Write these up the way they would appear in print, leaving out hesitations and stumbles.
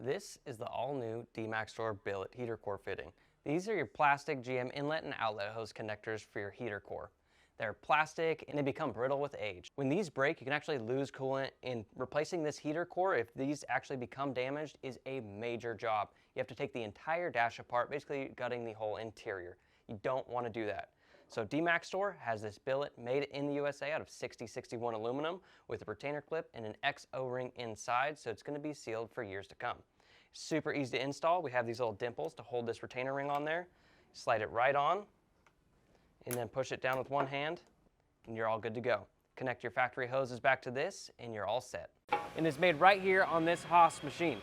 This is the all-new DmaxStore Billet heater core fitting. These are your plastic GM inlet and outlet hose connectors for your heater core. They're plastic and they become brittle with age. When these break, you can actually lose coolant, and replacing this heater core, if these actually become damaged, is a major job. You have to take the entire dash apart, basically gutting the whole interior. You don't want to do that. So DmaxStore has this billet made in the USA out of 6061 aluminum with a retainer clip and an X O-ring inside, so it's going to be sealed for years to come. Super easy to install. We have these little dimples to hold this retainer ring on there. Slide it right on and then push it down with one hand and you're all good to go. Connect your factory hoses back to this and you're all set. And it's made right here on this Haas machine.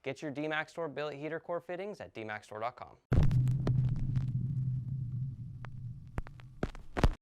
Get your DmaxStore Billet heater core fittings at DmaxStore.com.